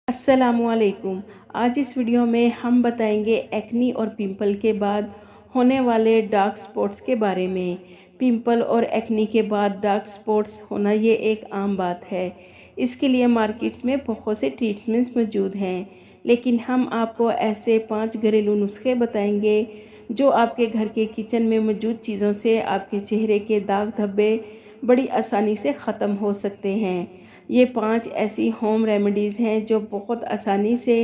अस्सलामुअलैकुम। आज इस वीडियो में हम बताएंगे एक्नी और पिंपल के बाद होने वाले डार्क स्पॉट्स के बारे में। पिंपल और एक्नी के बाद डार्क स्पॉट्स होना ये एक आम बात है। इसके लिए मार्केट्स में बहुत से ट्रीटमेंट्स मौजूद हैं, लेकिन हम आपको ऐसे 5 घरेलू नुस्खे बताएंगे जो आपके घर के किचन में मौजूद चीज़ों से आपके चेहरे के दाग धब्बे बड़ी आसानी से ख़त्म हो सकते हैं। ये 5 ऐसी होम रेमेडीज़ हैं जो बहुत आसानी से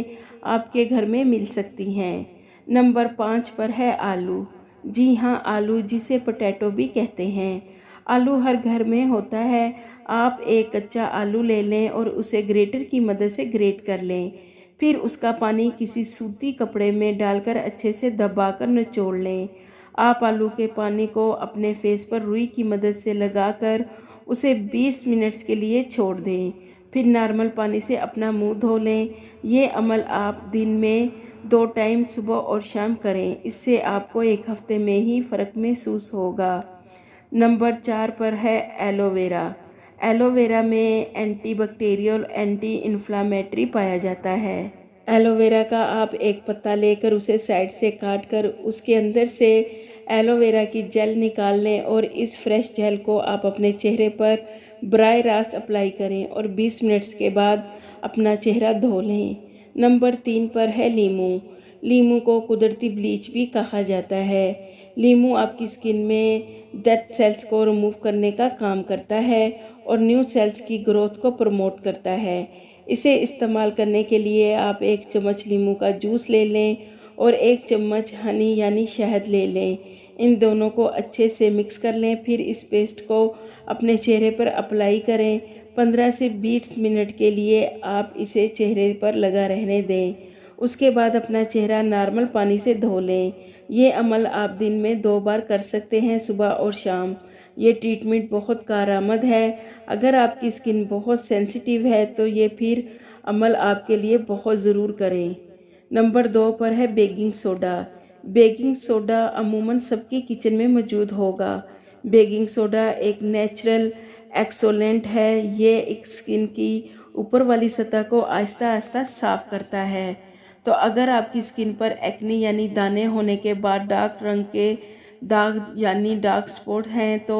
आपके घर में मिल सकती हैं। नंबर 5 पर है आलू। जी हाँ, आलू जिसे पोटैटो भी कहते हैं। आलू हर घर में होता है। आप एक कच्चा आलू ले लें और उसे ग्रेटर की मदद से ग्रेट कर लें। फिर उसका पानी किसी सूती कपड़े में डालकर अच्छे से दबाकर निचोड़ लें। आप आलू के पानी को अपने फेस पर रुई की मदद से लगाकर उसे 20 मिनट्स के लिए छोड़ दें। फिर नॉर्मल पानी से अपना मुंह धो लें। ये अमल आप दिन में 2 टाइम सुबह और शाम करें। इससे आपको एक हफ्ते में ही फ़र्क महसूस होगा। नंबर 4 पर है एलोवेरा। एलोवेरा में एंटीबैक्टीरियल एंटी इन्फ्लामेटरी पाया जाता है। एलोवेरा का आप एक पत्ता लेकर उसे साइड से काट कर उसके अंदर से एलोवेरा की जेल निकाल लें और इस फ्रेश जेल को आप अपने चेहरे पर बराह रास्त अप्लाई करें और 20 मिनट्स के बाद अपना चेहरा धो लें। नंबर 3 पर है लीमू। लीमू को कुदरती ब्लीच भी कहा जाता है। लीमू आपकी स्किन में डेड सेल्स को रिमूव करने का काम करता है और न्यू सेल्स की ग्रोथ को प्रमोट करता है। इसे इस्तेमाल करने के लिए आप 1 चम्मच लीमू का जूस ले लें और 1 चम्मच हनी यानी शहद ले लें। इन दोनों को अच्छे से मिक्स कर लें। फिर इस पेस्ट को अपने चेहरे पर अप्लाई करें। 15 से 20 मिनट के लिए आप इसे चेहरे पर लगा रहने दें। उसके बाद अपना चेहरा नॉर्मल पानी से धो लें। ये अमल आप दिन में 2 बार कर सकते हैं, सुबह और शाम। ये ट्रीटमेंट बहुत कारआमद है। अगर आपकी स्किन बहुत सेंसिटिव है तो ये फिर अमल आपके लिए बहुत ज़रूर करें। नंबर 2 पर है बेकिंग सोडा। बेकिंग सोडा अमूमन सबके किचन में मौजूद होगा। बेकिंग सोडा एक नेचुरल एक्सोलेंट है। ये एक स्किन की ऊपर वाली सतह को आहिस्ता आहिस्ता साफ करता है। तो अगर आपकी स्किन पर एक्नी यानी दाने होने के बाद डार्क रंग के दाग यानी डार्क स्पॉट हैं तो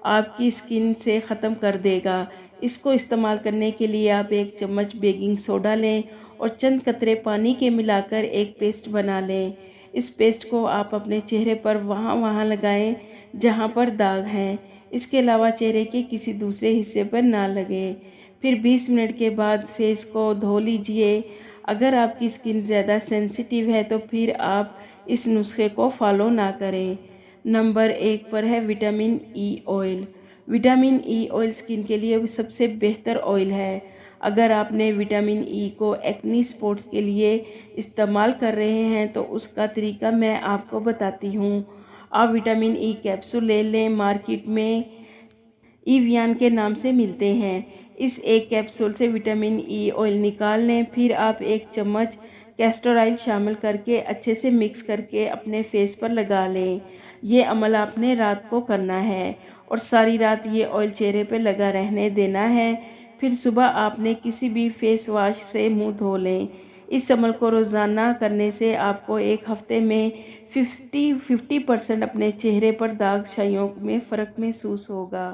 आपकी स्किन से ख़त्म कर देगा। इसको इस्तेमाल करने के लिए आप 1 चम्मच बेकिंग सोडा लें और चंद कतरे पानी के मिलाकर एक पेस्ट बना लें। इस पेस्ट को आप अपने चेहरे पर वहाँ लगाएं जहाँ पर दाग हैं। इसके अलावा चेहरे के किसी दूसरे हिस्से पर ना लगे। फिर 20 मिनट के बाद फेस को धो लीजिए। अगर आपकी स्किन ज़्यादा सेंसिटिव है तो फिर आप इस नुस्खे को फॉलो ना करें। नंबर 1 पर है vitamin E oil. Vitamin E oil skin के लिए सबसे बेहतर ऑयल है। अगर आपने विटामिन ई को एक्नी स्पॉट्स के लिए इस्तेमाल कर रहे हैं तो उसका तरीका मैं आपको बताती हूँ। आप विटामिन ई कैप्सूल ले लें। मार्केट में इवियान के नाम से मिलते हैं। इस एक कैप्सूल से विटामिन ई ऑयल निकाल लें। फिर आप 1 चम्मच कैस्टर ऑयल शामिल करके अच्छे से मिक्स करके अपने फेस पर लगा लें। ये अमल आपने रात को करना है और सारी रात ये ऑयल चेहरे पे लगा रहने देना है। फिर सुबह आपने किसी भी फेस वॉश से मुंह धो लें। इस अमल को रोज़ाना करने से आपको एक हफ्ते में 50% अपने चेहरे पर दाग छाइयों में फ़र्क महसूस होगा।